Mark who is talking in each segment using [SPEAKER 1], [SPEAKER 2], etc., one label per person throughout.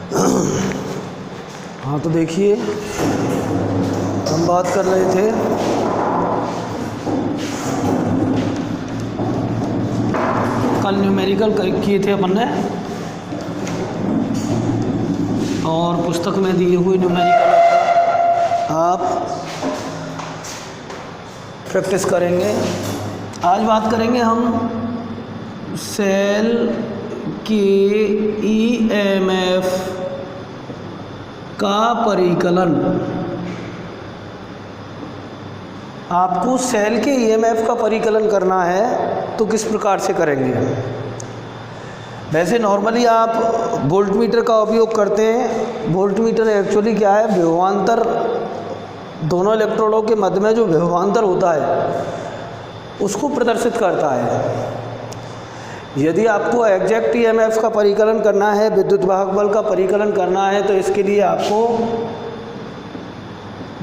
[SPEAKER 1] हाँ तो देखिए, हम बात कर रहे थे कल न्यूमेरिकल किए थे अपन ने, और पुस्तक में दिए हुए न्यूमेरिकल आप प्रैक्टिस करेंगे। आज बात करेंगे हम सेल के ईएमएफ का परिकलन। आपको सेल के ईएमएफ का परिकलन करना है तो किस प्रकार से करेंगे। वैसे नॉर्मली आप वोल्टमीटर का उपयोग करते हैं। वोल्टमीटर एक्चुअली क्या है, विभवांतर, दोनों इलेक्ट्रोडों के मध्य में जो विभवांतर होता है उसको प्रदर्शित करता है। यदि आपको एग्जैक्ट ईएमएफ का परिकलन करना है, विद्युत वाहक बल का परिकलन करना है, तो इसके लिए आपको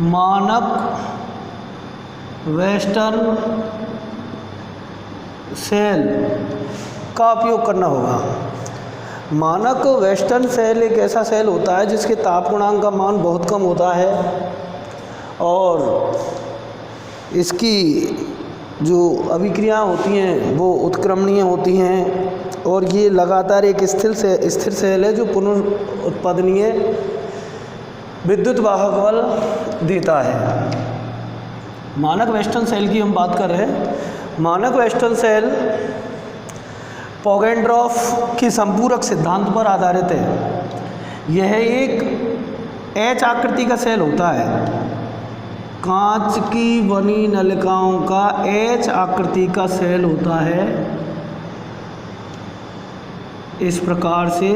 [SPEAKER 1] मानक वेस्टर्न सेल का उपयोग करना होगा। मानक वेस्टर्न सेल एक ऐसा सेल होता है जिसके ताप गुणांक का मान बहुत कम होता है और इसकी जो अभिक्रियाएं होती हैं वो उत्क्रमणीय होती हैं, और ये लगातार एक स्थिर सेल है जो पुनरुत्पादनीय विद्युत वाहक बल देता है। मानक वेस्टर्न सेल की हम बात कर रहे हैं। मानक वेस्टर्न सेल पोगेंड्रॉफ के संपूरक सिद्धांत पर आधारित है। यह एक एच आकृति का सेल होता है। कांच की बनी नलिकाओं का एच आकृति का सेल होता है। इस प्रकार से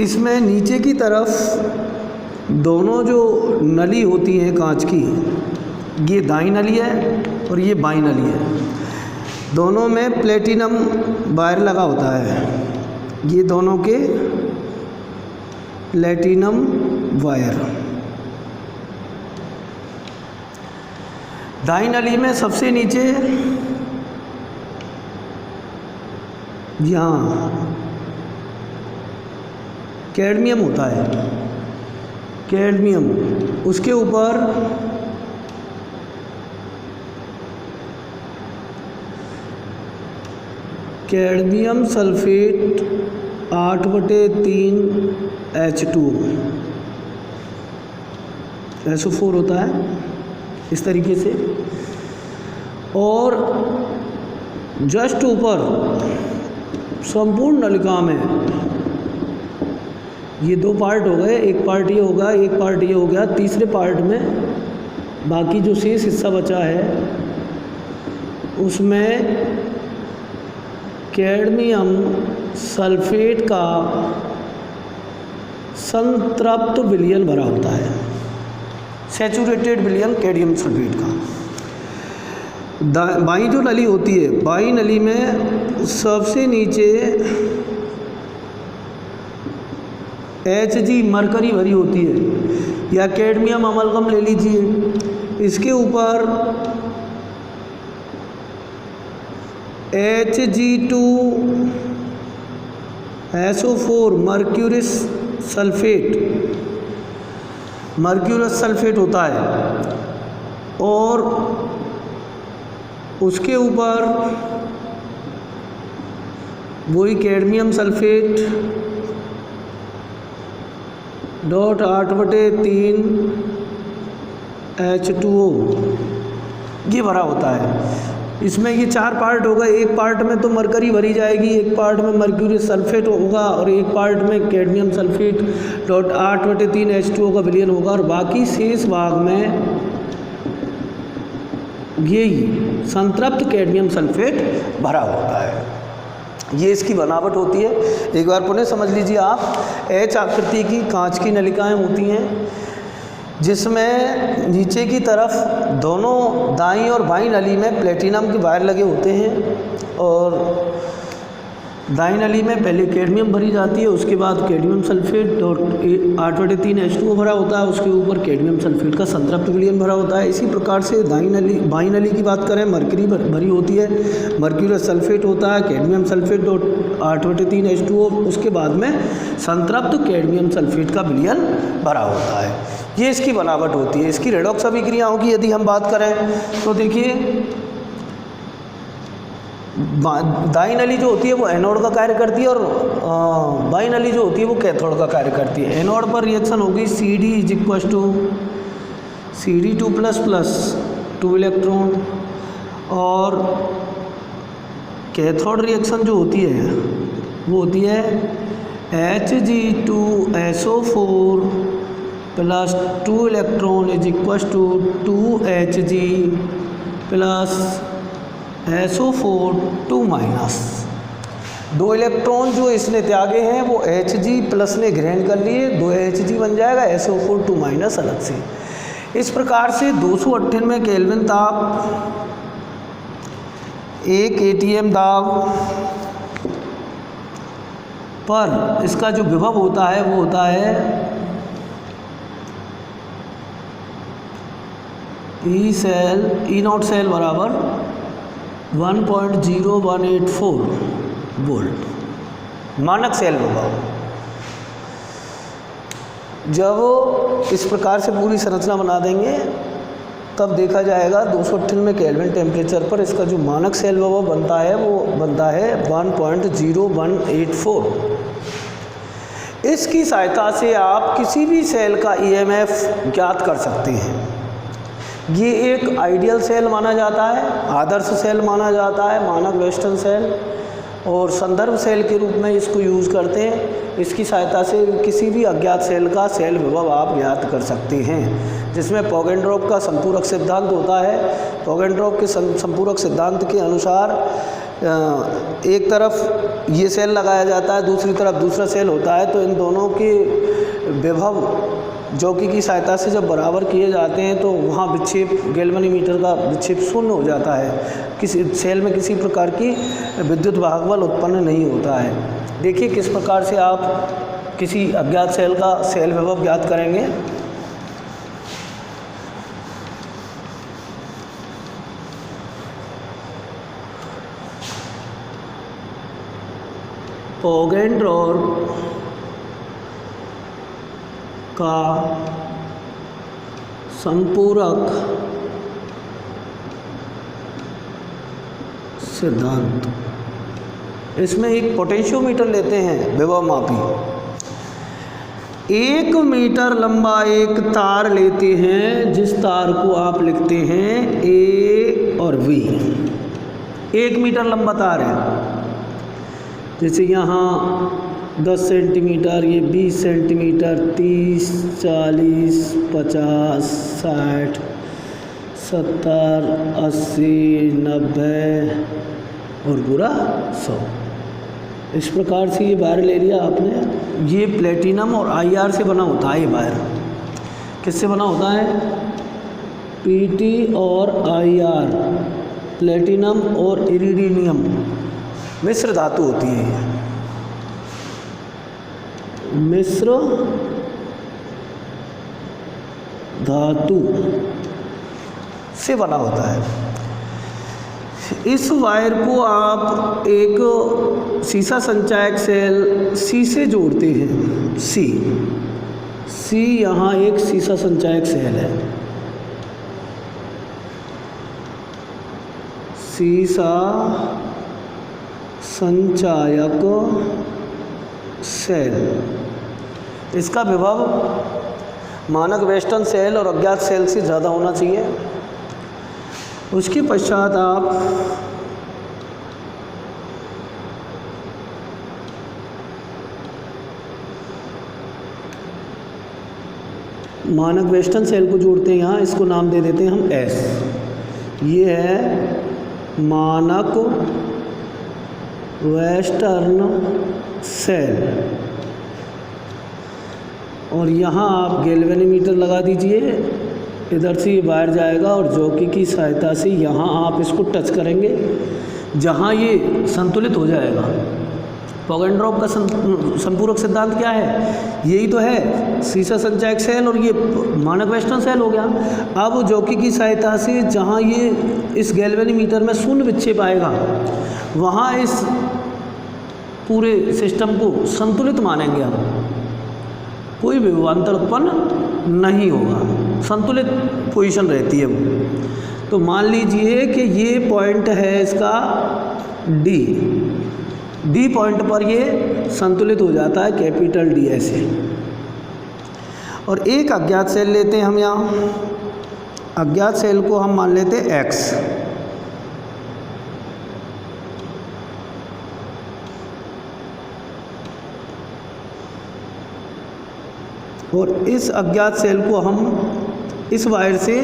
[SPEAKER 1] इसमें नीचे की तरफ दोनों जो नली होती है कांच की, ये दाईं नली है और ये बाईं नली है। दोनों में प्लेटिनम वायर लगा होता है। ये दोनों के प्लेटिनम वायर। दाईं नली में सबसे नीचे यहाँ कैडमियम होता है, कैडमियम। उसके ऊपर कैडमियम सल्फेट 8/3 H2O SO4 होता है इस तरीके से। और जस्ट ऊपर संपूर्ण नलिका में ये दो पार्ट हो गए, एक पार्ट ये होगा, एक पार्ट ये हो गया। तीसरे पार्ट में बाकी जो शेष हिस्सा बचा है उसमें कैडमियम सल्फेट का संतृप्त विलयन भरा होता है, सैचुरेटेड विलयन कैडमियम सल्फेट का। बाईं जो नली होती है, बाईं नली में सबसे नीचे Hg मरकरी भरी होती है, या कैडमियम अमलगम ले लीजिए। इसके ऊपर Hg2SO4 मर्क्यूरस सल्फेट होता है, और उसके ऊपर वही कैडमियम सल्फेट .8/3 H2O ये भरा होता है। इसमें ये चार पार्ट होगा। एक पार्ट में तो मरकरी भरी जाएगी, एक पार्ट में मर्क्यूरी सल्फेट होगा, और एक पार्ट में कैडमियम सल्फेट .8/3 H2O का विलयन होगा, और बाकी शेष भाग में यही संतृप्त कैडमियम सल्फेट भरा होता है। ये इसकी बनावट होती है। एक बार पुनः समझ लीजिए आप, एच आकृति की कांच की नलिकाएं होती हैं जिसमें नीचे की तरफ दोनों दाईं और बाईं नली में प्लेटिनम के वायर लगे होते हैं, और दाई नली में पहले कैडमियम भरी जाती है, उसके बाद कैडमियम सल्फेट और 8/3H2O भरा होता है, उसके ऊपर कैडमियम सल्फेट का संतृप्त विलयन भरा होता है। इसी प्रकार से दाई नली बाई नली की बात करें, मर्क्यूरी भरी होती है, मर्क्यूरस सल्फेट होता है, कैडमियम सल्फेट और 8/3H2O, उसके बाद में संतृप्त कैडमियम सल्फेट का विलयन भरा होता है। ये इसकी बनावट होती है। इसकी रेडॉक्स अभिक्रियाओं की यदि हम बात करें तो देखिए, दाई नली जो होती है वो एनोड का कार्य करती है और बाई नली जो होती है वो कैथोड का कार्य करती है। एनोड पर रिएक्शन होगी CD = CD2++ 2 इलेक्ट्रॉन, और कैथोड रिएक्शन जो होती है वो होती है Hg2SO4 + 2 electron = 2Hg + SO4 2-। 2 electron जो इसने त्यागे हैं वो Hg+ ने ग्रहण कर लिए, 2Hg बन जाएगा, SO4 2- अलग से। इस प्रकार से 298 केल्विन ताप, 1 ATM दाब पर इसका जो विभव होता है वो होता है E0 सेल बराबर 1.0184 वोल्ट मानक सेल विभव। जब इस प्रकार से पूरी संरचना बना देंगे तब देखा जाएगा 298 केल्विन टेम्परेचर पर इसका जो मानक सेल विभव बनता है वो बनता है 1.0184। इसकी सहायता से आप किसी भी सेल का EMF ज्ञात कर सकते हैं। ये एक आइडियल सेल माना जाता है, आदर्श सेल माना जाता है, मानक वेस्टर्न सेल और संदर्भ सेल के रूप में इसको यूज़ करते हैं। इसकी सहायता से किसी भी अज्ञात सेल का सेल विभव आप ज्ञात कर सकते हैं, जिसमें पॉगेंड्रॉप का संपूरक सिद्धांत होता है। पॉगेंड्रॉप के संपूरक सिद्धांत के अनुसार एक तरफ ये सेल लगाया जाता है, दूसरी तरफ दूसरा सेल होता है, तो इन दोनों के विभव जौकी की सहायता से जब बराबर किए जाते हैं तो वहाँ विक्षेप, गैल्वेनोमीटर का विक्षेप शून्य हो जाता है। किसी सेल में किसी प्रकार की विद्युत वाहक बल उत्पन्न नहीं होता है। देखिए किस प्रकार से आप किसी अज्ञात सेल का सेल विभव ज्ञात करेंगे। पॉगेंड्रॉप का संपूरक सिद्धांत, इसमें एक पोटेंशियोमीटर लेते हैं विभव मापी, 1 मीटर लंबा एक तार लेते हैं, जिस तार को आप लिखते हैं A और V। 1 मीटर लंबा तार है, जैसे यहाँ 10 सेंटीमीटर, ये 20 सेंटीमीटर, 30, 40, 50, 60, 70, 80, 90 और पूरा 100। इस प्रकार से ये वायर ले लिया आपने। ये प्लेटिनम और IR से बना होता है। ये वायर किससे बना होता है? PT और IR, प्लेटिनम और इरिडियम मिश्र धातु होती है। मिश्र धातु से बना होता है। इस वायर को आप एक सीसा संचायक सेल C से जोड़ते हैं। C यहाँ एक सीसा संचायक सेल है। सीसा संचायक सेल, इसका विभव मानक वेस्टर्न सेल और अज्ञात सेल से ज़्यादा होना चाहिए। उसके पश्चात आप मानक वेस्टर्न सेल को जोड़ते हैं। यहाँ इसको नाम दे देते हैं हम S। ये है मानक वेस्टर्न सेल, और यहाँ आप गैल्वेनोमीटर लगा दीजिए। इधर से ये वायर जाएगा और जॉकी की सहायता से यहाँ आप इसको टच करेंगे। जहाँ ये संतुलित हो जाएगा, पॉगेंड्रॉप का संपूरक सिद्धांत क्या है? यही तो है, सीसा संचायक सेल और ये मानक वेस्टर्न सेल हो गया। अब जॉकी की सहायता से जहाँ ये इस गैल्वेनोमीटर में शून्य विक्षेप आएगा वहाँ इस पूरे सिस्टम को संतुलित मानेंगे हम, कोई विभवांतर उत्पन्न नहीं होगा, संतुलित पोजीशन रहती है वो। तो मान लीजिए कि ये पॉइंट है इसका डी पॉइंट पर ये संतुलित हो जाता है कैपिटल डी ऐसे। और एक अज्ञात सेल लेते हैं हम, यहाँ अज्ञात सेल को हम मान लेते हैं एक्स। और इस अज्ञात सेल को हम इस वायर से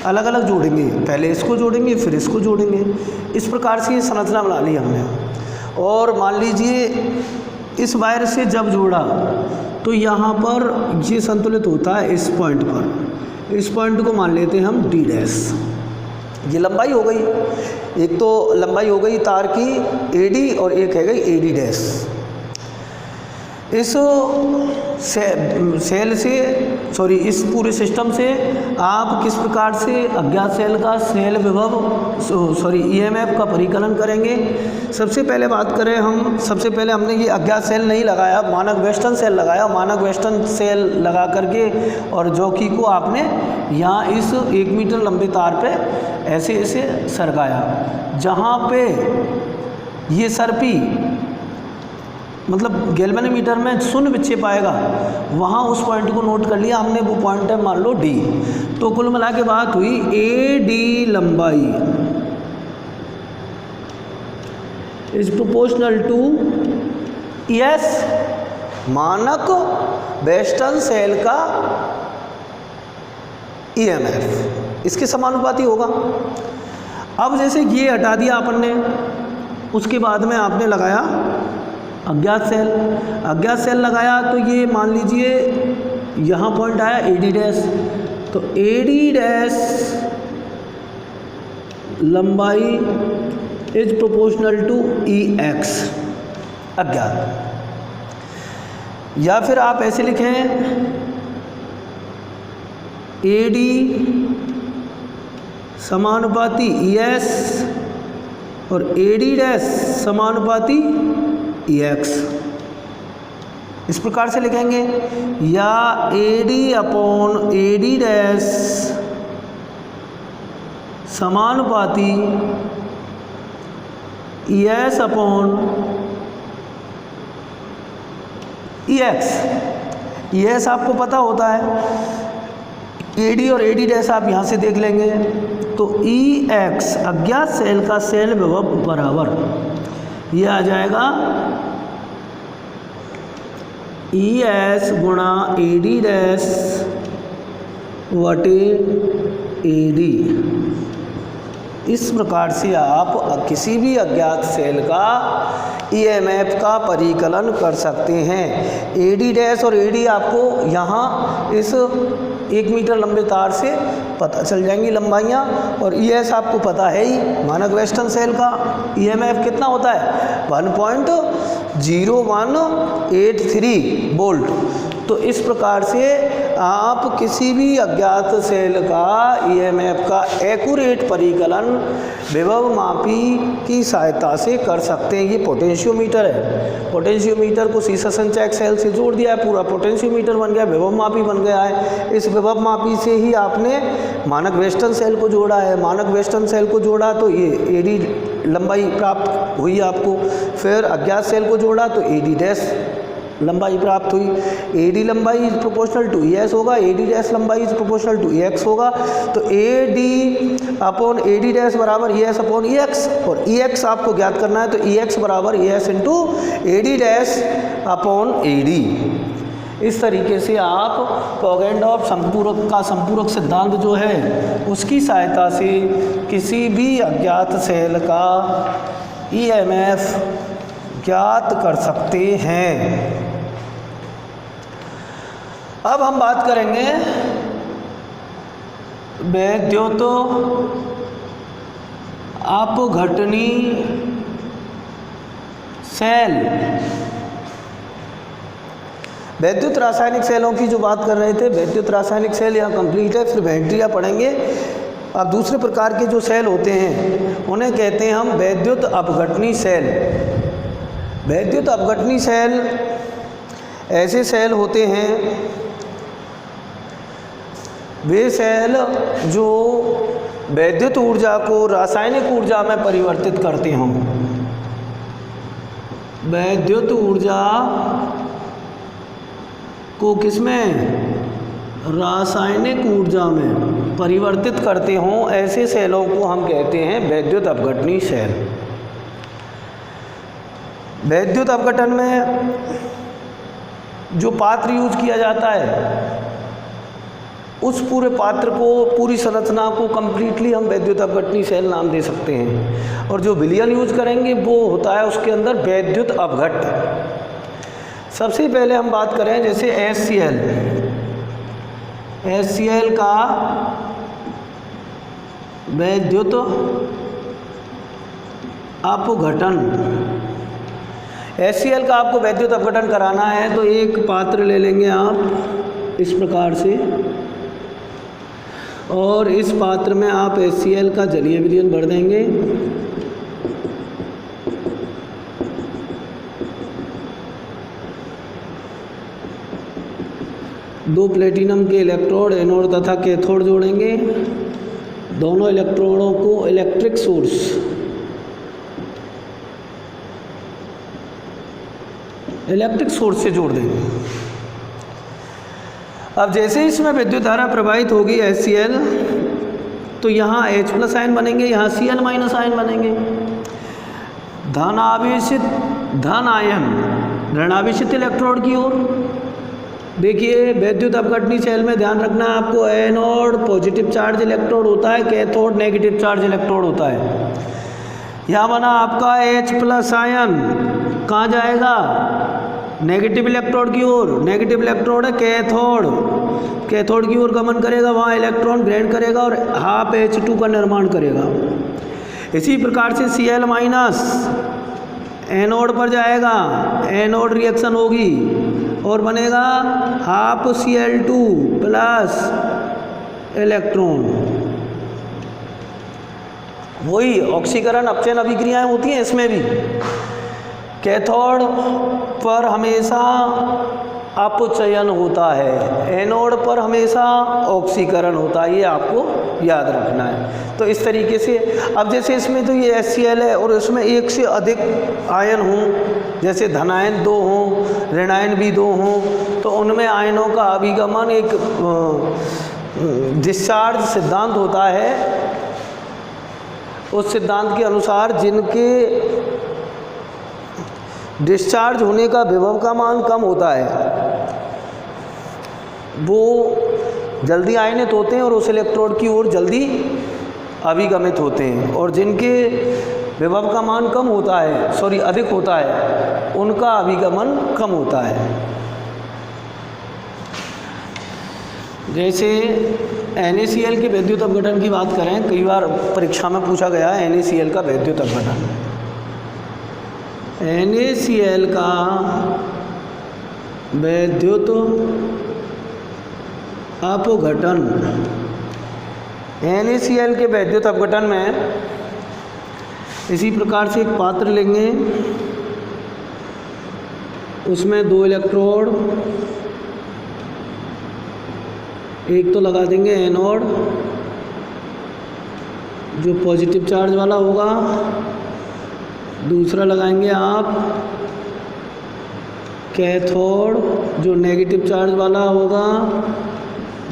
[SPEAKER 1] अलग अलग जोड़ेंगे, पहले इसको जोड़ेंगे फिर इसको जोड़ेंगे। इस प्रकार से ये संरचना बना ली हमने। और मान लीजिए इस वायर से जब जोड़ा तो यहाँ पर ये संतुलित होता है इस पॉइंट पर। इस पॉइंट को मान लेते हैं हम डी डैश। ये लंबाई हो गई, एक तो लंबाई हो गई तार की एडी और एक है गई एडी डैश। इस सेल से इस पूरे सिस्टम से आप किस प्रकार से अज्ञात सेल का सेल विभव ईएमएफ का परिकलन करेंगे। सबसे पहले बात करें हम, सबसे पहले हमने ये अज्ञात सेल नहीं लगाया, मानक वेस्टर्न सेल लगाया। मानक वेस्टर्न सेल लगा करके और जॉकी को आपने यहाँ इस 1 मीटर लंबे तार पे ऐसे ऐसे सरकाया। जहाँ पे ये सरपी मतलब गैल्वेनोमीटर में शून्य विक्षेप आएगा वहाँ उस पॉइंट को नोट कर लिया हमने, वो पॉइंट है मान लो डी। तो कुल मिला के बात हुई ए डी लंबाई इज प्रोपोर्शनल टू एस मानक वेस्टर्न सेल का ईएमएफ, इसके समानुपाती होगा। अब जैसे ये हटा दिया अपन ने, उसके बाद में आपने लगाया अज्ञात सेल। अज्ञात सेल लगाया तो ये मान लीजिए यहाँ पॉइंट आया एडी डैश, तो एडी डैश लंबाई is proportional to E X अज्ञात। या फिर आप ऐसे लिखें एडी समानुपाती ई एस और एडी डैश समानुपाती ई एक्स, इस प्रकार से लिखेंगे। या एडी अपॉन एडी डैश समानुपाती E S upon E x. E S आपको पता होता है, एडी और एडी डैश आप यहाँ से देख लेंगे। तो ई एक्स अज्ञात सेल का सेल विभव बराबर ये आ जाएगा ई एस गुणा ए डी डैश वटे ए डी। इस प्रकार से आप किसी भी अज्ञात सेल का ईएमएफ का परिकलन कर सकते हैं। ए डी डैश और ए डी आपको यहाँ इस 1 मीटर लंबे तार से पता चल जाएंगी लंबाइयाँ। और ई एस आपको पता है ही, मानक वेस्टर्न सेल का ईएमएफ कितना होता है 1.0183 वोल्ट। तो इस प्रकार से आप किसी भी अज्ञात सेल का ईएमएफ का एक्यूरेट परिकलन विभव मापी की सहायता से कर सकते हैं। ये पोटेंशियोमीटर है, पोटेंशियोमीटर को सीसा संचायक सेल से जोड़ दिया है, पूरा पोटेंशियोमीटर बन गया, विभव मापी बन गया है। इस विभव मापी से ही आपने मानक वेस्टर्न सेल को जोड़ा है, मानक वेस्टर्न सेल को जोड़ा तो ये एडी लंबाई प्राप्त हुई आपको। फिर अज्ञात सेल को जोड़ा तो एडी डैश लंबाई प्राप्त हुई। एडी लंबाई is proportional to E S होगा, एडी डैश लंबाई is proportional to E X होगा। तो A D upon A D dash बराबर E S upon E X, और ई एक्स आपको ज्ञात करना है तो ई एक्स बराबर E S into A D dash upon A D. इस तरीके से आप पॉगेंडॉर्फ संपूरक का संपूरक सिद्धांत जो है उसकी सहायता से किसी भी अज्ञात सेल का ईएमएफ ज्ञात कर सकते हैं। अब हम बात करेंगे वैद्युत अपघटनी सेल, वैद्युत रासायनिक सेलों की जो बात कर रहे थे, वैद्युत रासायनिक सेल यहाँ कंप्लीट है, फिर वैक्टीरिया पढ़ेंगे। अब दूसरे प्रकार के जो सेल होते हैं उन्हें कहते हैं हम वैद्युत अपघटनी सेल। वैद्युत अपघटनी सेल ऐसे सेल होते हैं, वे सेल जो वैद्युत ऊर्जा को रासायनिक ऊर्जा में परिवर्तित करते हों। वैद्युत ऊर्जा को किसमें? रासायनिक ऊर्जा में परिवर्तित करते हों, ऐसे सेलों को हम कहते हैं वैद्युत अपघटनी सेल। वैद्युत अपघटन में जो पात्र यूज किया जाता है, उस पूरे पात्र को, पूरी संरचना को कंप्लीटली हम वैद्युत अपघटनी सेल नाम दे सकते हैं। और जो विलयन यूज करेंगे वो होता है उसके अंदर वैद्युत अपघट्य। सबसे पहले हम बात करें जैसे HCl, HCl का वैद्युत अपघटन। HCl का आपको वैद्युत अपघटन कराना है तो एक पात्र ले लेंगे आप इस प्रकार से, और इस पात्र में आप HCl का जलीय विलयन भर देंगे। दो प्लेटिनम के इलेक्ट्रोड एनोड तथा कैथोड जोड़ेंगे। दोनों इलेक्ट्रोडों को इलेक्ट्रिक सोर्स से जोड़ देंगे। अब जैसे इसमें विद्युत धारा प्रवाहित होगी HCl, तो यहाँ H+ आयन बनेंगे, यहाँ Cl- आयन बनेंगे। धन आयन ऋणावेशित इलेक्ट्रोड की ओर। देखिए वैद्युत अपघटनी सेल में ध्यान रखना है आपको, एनोड पॉजिटिव चार्ज इलेक्ट्रोड होता है, कैथोड नेगेटिव चार्ज इलेक्ट्रोड होता है। यहाँ बना आपका H+ आयन, कहाँ जाएगा? नेगेटिव इलेक्ट्रोड की ओर। नेगेटिव इलेक्ट्रोड है कैथोड, कैथोड की ओर गमन करेगा, वहाँ इलेक्ट्रॉन ग्रहण करेगा और हाफ H2 का निर्माण करेगा। इसी प्रकार से Cl- एनोड पर जाएगा, एनोड रिएक्शन होगी और बनेगा हाफ Cl2 प्लस इलेक्ट्रॉन। वही ऑक्सीकरण अपचयन अभिक्रियाएं होती हैं इसमें भी। कैथोड पर हमेशा अपचयन होता है, एनोड पर हमेशा ऑक्सीकरण होता है, ये आपको याद रखना है। तो इस तरीके से अब जैसे इसमें तो ये HCl है और इसमें एक से अधिक आयन हों, जैसे धनायन 2 हों, ऋणायन भी 2 हों, तो उनमें आयनों का अभिगमन एक डिस्चार्ज सिद्धांत होता है। उस सिद्धांत के अनुसार जिनके डिस्चार्ज होने का विभव का मान कम होता है वो जल्दी आयनित होते हैं और उस इलेक्ट्रोड की ओर जल्दी अभिगमित होते हैं, और जिनके विभव का मान कम होता है, अधिक होता है, उनका अभिगमन कम होता है। जैसे NaCl के वैद्युत अपघटन की बात करें, कई बार परीक्षा में पूछा गया है NaCl का वैद्युत अपघटन। NaCl का वैद्युत अपघटन, NaCl के वैद्युत अपघटन में इसी प्रकार से एक पात्र लेंगे, उसमें 2 इलेक्ट्रोड, एक तो लगा देंगे एनोड जो पॉजिटिव चार्ज वाला होगा, दूसरा लगाएंगे आप कैथोड जो नेगेटिव चार्ज वाला होगा।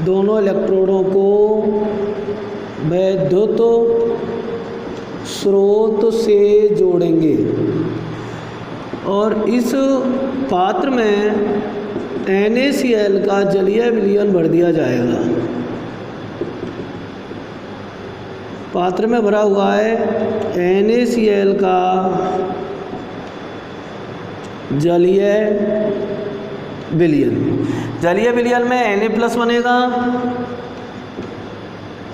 [SPEAKER 1] दोनों इलेक्ट्रोडों को वैद्युत स्रोत से जोड़ेंगे और इस पात्र में NaCl का जलीय विलयन भर दिया जाएगा। पात्र में भरा हुआ है NaCl का जलीय विलयन। जलीय विलयन में Na+ बनेगा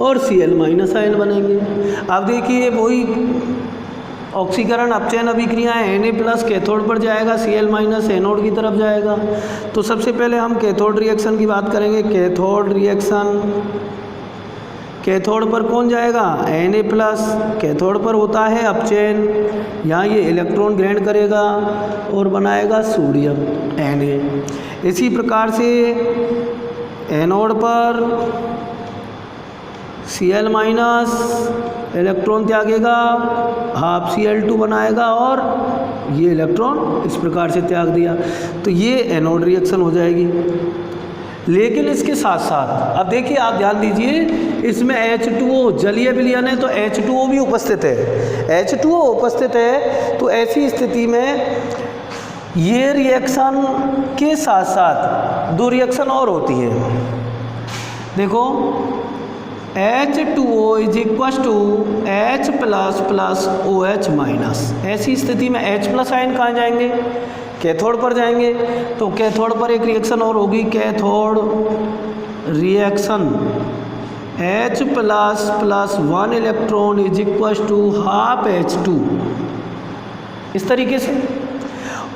[SPEAKER 1] और Cl- आयन बनेंगे। अब देखिए वही ऑक्सीकरण अपचयन अभिक्रिया है, Na+ कैथोड पर जाएगा, Cl- एनोड की तरफ जाएगा। तो सबसे पहले हम कैथोड रिएक्शन की बात करेंगे। कैथोड रिएक्शन, कैथोड पर कौन जाएगा? Na+, कैथोड पर होता है अपचयन, यहाँ ये इलेक्ट्रॉन ग्रहण करेगा और बनाएगा सोडियम Na। इसी प्रकार से एनोड पर Cl- इलेक्ट्रॉन त्यागेगा, हाफ Cl2 बनाएगा और ये इलेक्ट्रॉन इस प्रकार से त्याग दिया, तो ये एनोड रिएक्शन हो जाएगी। लेकिन इसके साथ साथ अब देखिए, आप ध्यान दीजिए, इसमें H2O जलीय विलयन है तो H2O भी उपस्थित है। H2O उपस्थित है तो ऐसी स्थिति में ये रिएक्शन के साथ साथ दो रिएक्शन और होती हैं। देखो, H2O = H++ OH-। ऐसी स्थिति में H+ आयन कहाँ जाएंगे? कैथोड पर जाएंगे। तो कैथोड पर एक रिएक्शन और होगी, cathode reaction H++ 1 electron = half H2, इस तरीके से।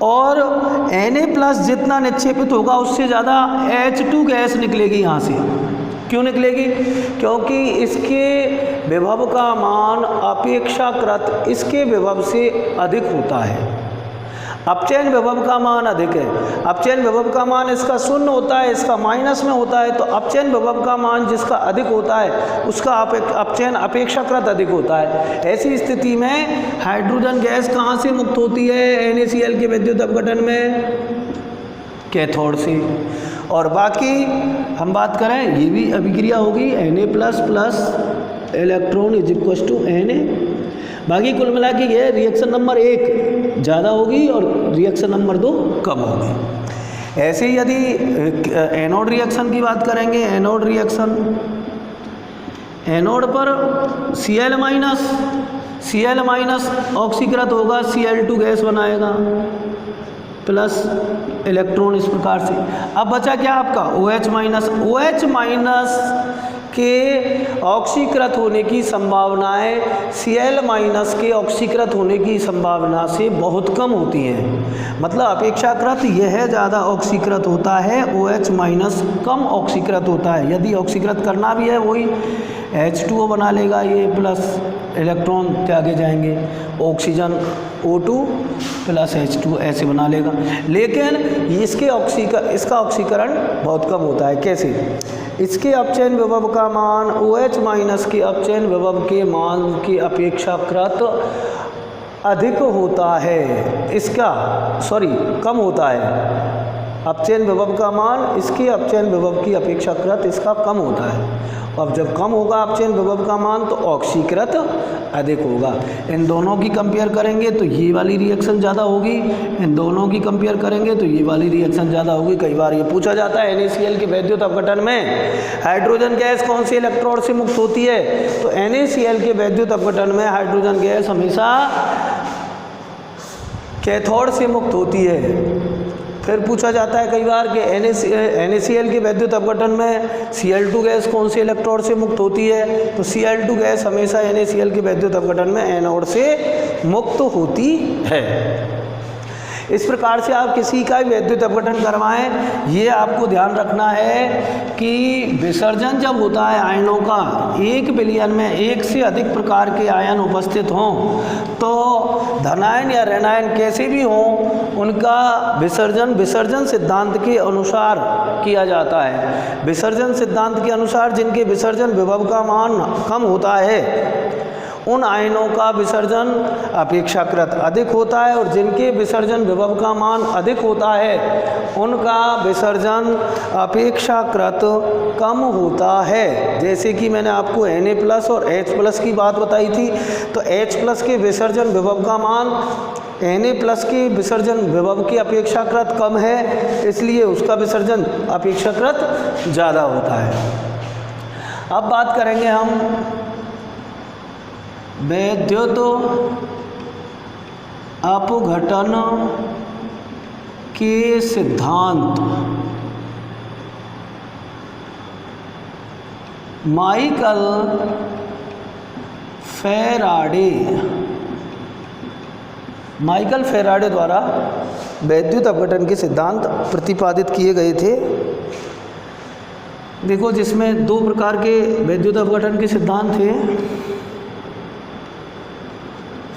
[SPEAKER 1] और Na+ जितना निक्षेपित होगा उससे ज़्यादा H2 गैस निकलेगी यहाँ से। क्यों निकलेगी? क्योंकि इसके विभव का मान अपेक्षाकृत इसके विभव से अधिक होता है। अपचयन विभव का मान अधिक है। अपचयन विभव का मान इसका 0 होता है, इसका माइनस में होता है, तो अपचयन विभव का मान जिसका अधिक होता है उसका अपचयन अपेक्षाकृत अधिक होता है। ऐसी स्थिति में हाइड्रोजन गैस कहाँ से मुक्त होती है? NaCl के विद्युत अपघटन में कैथोड से। और बाकी हम बात करें, ये भी अभिक्रिया होगी, Na++ इलेक्ट्रॉन = Na। बाकी कुल मिला के ये रिएक्शन नंबर 1 ज़्यादा होगी और रिएक्शन नंबर 2 कम होगी। ऐसे ही यदि एनोड रिएक्शन की बात करेंगे, एनोड रिएक्शन, एनोड पर Cl- ऑक्सीकृत होगा, Cl2 गैस बनाएगा प्लस इलेक्ट्रॉन, इस प्रकार से। अब बचा क्या आपका? OH-। OH- के ऑक्सीकृत होने की संभावनाएं Cl- के ऑक्सीकृत होने की संभावना से बहुत कम होती हैं। मतलब अपेक्षाकृत यह ज़्यादा ऑक्सीकृत होता है, OH- कम ऑक्सीकृत होता है। यदि ऑक्सीकृत करना भी है वही H2O बना लेगा, ये प्लस इलेक्ट्रॉन त्यागे जाएंगे, ऑक्सीजन O2 + H2 ऐसे बना लेगा। लेकिन इसका ऑक्सीकरण बहुत कम होता है। कैसे? इसके अपचयन विभव का मान OH- के अपचयन विभव के मान की अपेक्षाकृत अधिक होता है। कम होता है। अपचयन विभव का मान इसके अपचयन विभव की अपेक्षाकृत इसका कम होता है। अब जब कम होगा अपचयन विभव का मान तो ऑक्सीकृत अधिक होगा। इन दोनों की कंपेयर करेंगे तो ये वाली रिएक्शन ज़्यादा होगी, इन दोनों की कंपेयर करेंगे तो ये वाली रिएक्शन ज़्यादा होगी। कई बार ये पूछा जाता है NaCl के वैद्युत अपघटन में हाइड्रोजन गैस कौन से इलेक्ट्रोड से मुक्त होती है? तो NaCl के वैद्युत अपघटन में हाइड्रोजन गैस हमेशा कैथोड से मुक्त होती है। फिर पूछा जाता है कई बार कि NaCl के वैद्युत अपघटन में Cl2 गैस कौन से इलेक्ट्रोड से मुक्त होती है? तो Cl2 गैस हमेशा NaCl के वैद्युत अपघटन में एनोड से मुक्त होती है। इस प्रकार से आप किसी का भी वैद्युत अपघटन करवाएं, ये आपको ध्यान रखना है कि विसर्जन जब होता है आयनों का, एक विलयन में एक से अधिक प्रकार के आयन उपस्थित हों तो धनायन या ऋणायन कैसे भी हों, उनका विसर्जन सिद्धांत के अनुसार किया जाता है। विसर्जन सिद्धांत के अनुसार जिनके विसर्जन विभव का मान कम होता है उन आयनों का विसर्जन अपेक्षाकृत अधिक होता है, और जिनके विसर्जन विभव का मान अधिक होता है उनका विसर्जन अपेक्षाकृत कम होता है। जैसे कि मैंने आपको Na+ और H+ की बात बताई थी, तो H+ के विसर्जन विभव का मान Na+ के विसर्जन विभव की अपेक्षाकृत कम है, इसलिए उसका विसर्जन अपेक्षाकृत ज़्यादा होता है। अब बात करेंगे हम वैद्युत अपघटन के सिद्धांत। माइकल फैराडे माइकल फैराडे द्वारा वैद्युत अपघटन के सिद्धांत प्रतिपादित किए गए थे। देखो, जिसमें दो प्रकार के वैद्युत अपघटन के सिद्धांत थे।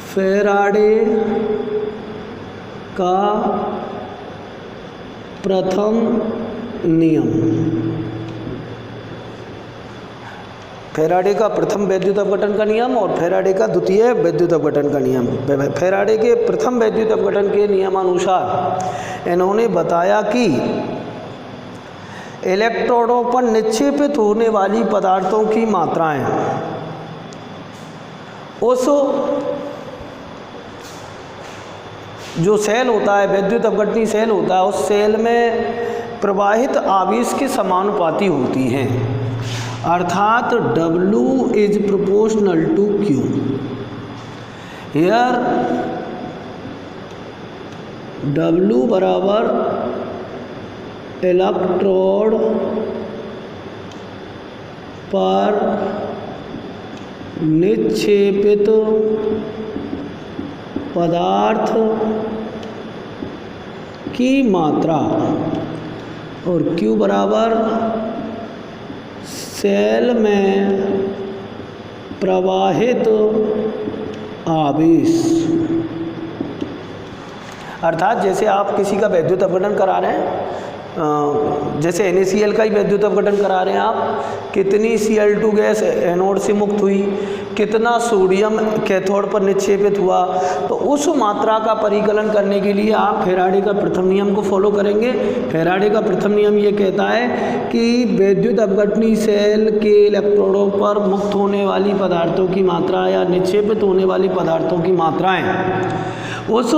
[SPEAKER 1] फैराडे का प्रथम नियम, फैराडे का प्रथम वैद्युत अपघटन का नियम और फैराडे का द्वितीय वैद्युत अपघटन का नियम। फैराडे के प्रथम वैद्युत अपघटन के नियमानुसार इन्होंने बताया कि इलेक्ट्रोडों पर निक्षेपित होने वाली पदार्थों की मात्राएं उस जो सेल होता है, वैद्युत अपघटनी सेल होता है, उस सेल में प्रवाहित आवेश के समानुपाती होती हैं, अर्थात W is proportional to Q। Here W बराबर इलेक्ट्रोड पर निक्षेपित पदार्थ की मात्रा और Q बराबर सेल में प्रवाहित आवेश। अर्थात जैसे आप किसी का वैद्युत अपघटन करा रहे हैं, जैसे NaCl का ही वैद्युत अपघटन करा रहे हैं आप, कितनी Cl2 गैस एनोड से मुक्त हुई, कितना सोडियम कैथोड पर निक्षेपित हुआ, तो उस मात्रा का परिकलन करने के लिए आप फैराडे का प्रथम नियम को फॉलो करेंगे। फैराडे का प्रथम नियम ये कहता है कि वैद्युत अपघटनी सेल के इलेक्ट्रोडों पर मुक्त होने वाली पदार्थों की मात्रा या निक्षेपित होने वाली पदार्थों की मात्राएं उस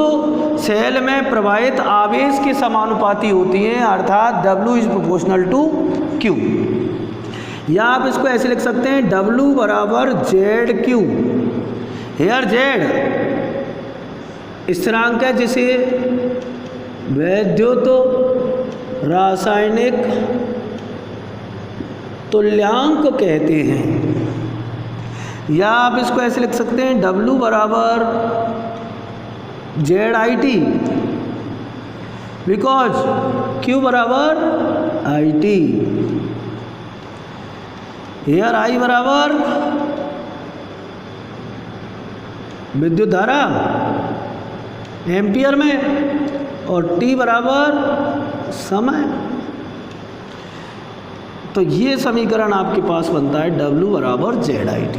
[SPEAKER 1] सेल में प्रवाहित आवेश के समानुपाती होती हैं, अर्थात W is proportional to Q। या आप इसको ऐसे लिख सकते हैं, W बराबर ZQ। हेयर Z स्थिरांक है जिसे वैद्युत रासायनिक तुल्यांक कहते हैं। या आप इसको ऐसे लिख सकते हैं, W बराबर ZIT, बिकॉज Q बराबर IT। हेयर I बराबर विद्युत धारा एम्पियर में और T बराबर समय। तो ये समीकरण आपके पास बनता है W बराबर ZIT।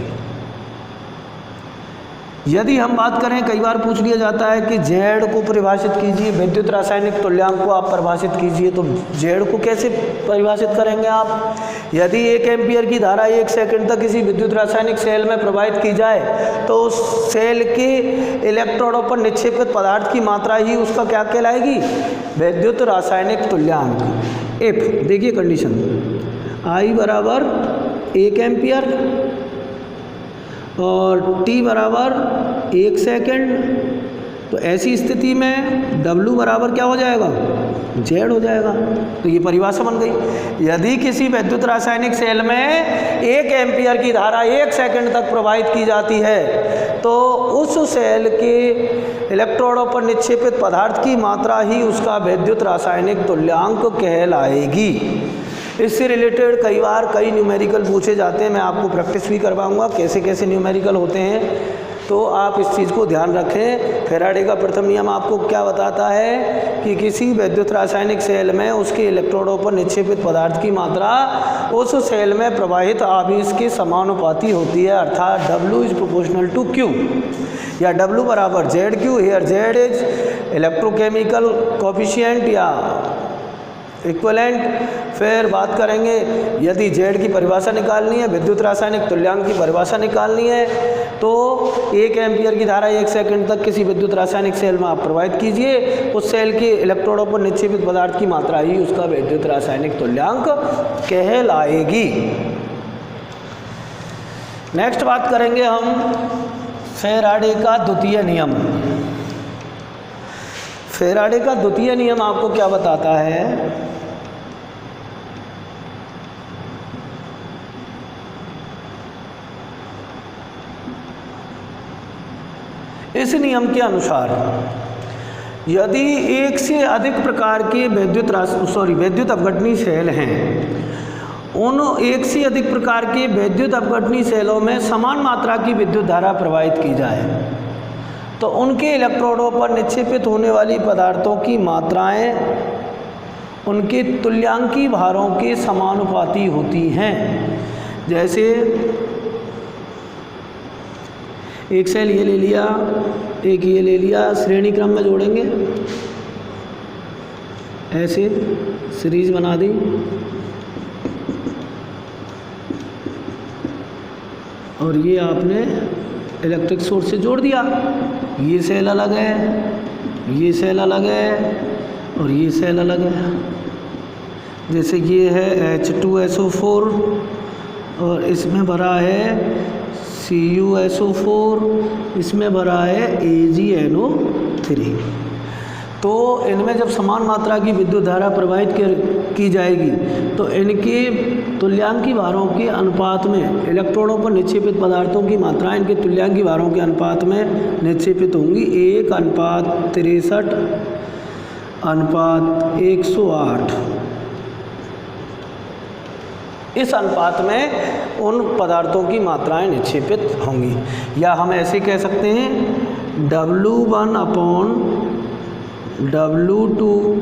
[SPEAKER 1] यदि हम बात करें, कई बार पूछ लिया जाता है कि Z को परिभाषित कीजिए, विद्युत रासायनिक तुल्यांक को आप परिभाषित कीजिए, तो Z को कैसे परिभाषित करेंगे आप? यदि 1 एम्पियर की धारा 1 सेकंड तक किसी विद्युत रासायनिक सेल में प्रवाहित की जाए तो उस सेल के इलेक्ट्रोडों पर निक्षेपित पदार्थ की मात्रा ही उसका क्या कहलाएगी? विद्युत रासायनिक तुल्यांक। इफ देखिए कंडीशन, I बराबर 1 एम्पियर और T बराबर 1 सेकंड, तो ऐसी स्थिति में W बराबर क्या हो जाएगा? Z हो जाएगा। तो ये परिभाषा बन गई। यदि किसी विद्युत रासायनिक सेल में 1 एम्पियर की धारा 1 सेकंड तक प्रवाहित की जाती है तो उस सेल के इलेक्ट्रोडों पर निक्षेपित पदार्थ की मात्रा ही उसका विद्युत रासायनिक तुल्यांक कहलाएगी। इससे रिलेटेड कई बार कई न्यूमेरिकल पूछे जाते हैं, मैं आपको प्रैक्टिस भी करवाऊंगा कैसे कैसे न्यूमेरिकल होते हैं, तो आप इस चीज़ को ध्यान रखें। फैराडे का प्रथम नियम आपको क्या बताता है कि किसी विद्युत रासायनिक सेल में उसके इलेक्ट्रोडों पर निक्षेपित पदार्थ की मात्रा उस सेल में प्रवाहित आवेश के समानुपाती होती है, अर्थात W is proportional to Q या W बराबर ZQ। Here Z is electrochemical coefficient या इक्वलेंट। फिर बात करेंगे, यदि Z की परिभाषा निकालनी है, विद्युत रासायनिक तुल्यांक की परिभाषा निकालनी है, तो 1 एम्पियर की धारा 1 सेकंड तक किसी विद्युत रासायनिक सेल में आप प्रवाहित कीजिए, उस सेल के इलेक्ट्रोडों पर निक्षेपित पदार्थ की मात्रा ही उसका विद्युत रासायनिक तुल्यांक कहलाएगी। नेक्स्ट बात करेंगे हम फैराडे का द्वितीय नियम। फैराडे का द्वितीय नियम आपको क्या बताता है? इस नियम के अनुसार यदि एक से अधिक प्रकार के विद्युत अपघटनी सेल हैं, उन एक से अधिक प्रकार के विद्युत अपघटनी सेलों में समान मात्रा की विद्युत धारा प्रवाहित की जाए तो उनके इलेक्ट्रोडों पर निक्षेपित होने वाली पदार्थों की मात्राएं उनके तुल्यांकी भारों के समानुपाती होती हैं। जैसे एक सेल ये ले लिया, एक ये ले लिया, श्रेणी क्रम में जोड़ेंगे, ऐसे सीरीज बना दी और ये आपने इलेक्ट्रिक सोर्स से जोड़ दिया। ये सेल अलग है, ये सेल अलग है और ये सेल अलग है। जैसे ये है H2SO4 और इसमें भरा है CuSO4, इसमें भरा है AgNO3। तो इनमें जब समान मात्रा की विद्युत धारा प्रवाहित की जाएगी तो इनके तुल्यांकी भारों के अनुपात में इलेक्ट्रोडों पर निक्षेपित पदार्थों की मात्राएं इनके तुल्यांकी भारों के अनुपात में निक्षेपित होंगी। 1:63:108। इस अनुपात में उन पदार्थों की मात्राएं निक्षेपित होंगी। या हम ऐसे कह सकते हैं W1/W2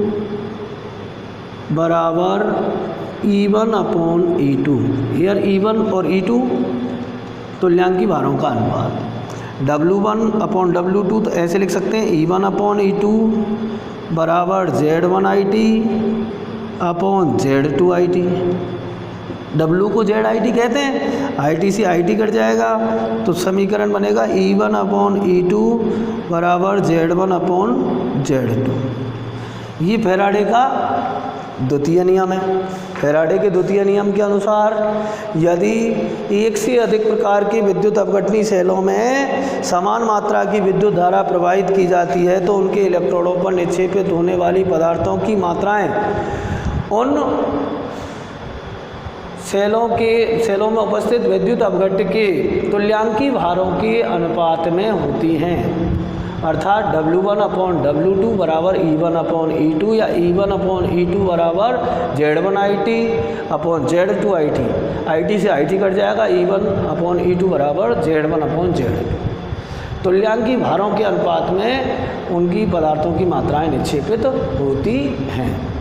[SPEAKER 1] बराबर E1/E2। हियर E1 और E2 तुल्यांकी भारों का अनुपात। W1/W2 तो ऐसे लिख सकते हैं E1/E2 बराबर Z1IT/Z2IT। W को ZIT कहते हैं, IT से IT कट जाएगा तो समीकरण बनेगा E1/E2 बराबर Z1/Z2। ये फैराडे का द्वितीय नियम है। फैराडे के द्वितीय नियम के अनुसार यदि एक से अधिक प्रकार की विद्युत अपघटनी सेलों में समान मात्रा की विद्युत धारा प्रवाहित की जाती है तो उनके इलेक्ट्रोडों पर निक्षेपित होने वाली पदार्थों की मात्राएं उन सेलों में उपस्थित विद्युत अपघट्ट के तुल्यांकी भारों के अनुपात में होती हैं। अर्थात W1/W2 बराबर E1/E2 या E1/E2 बराबर Z1IT/Z2IT। IT से IT कट जाएगा, E1/E2 बराबर Z1/Z2। तुल्यांकी भारों के अनुपात में उनकी पदार्थों की मात्राएं निक्षेपित होती हैं।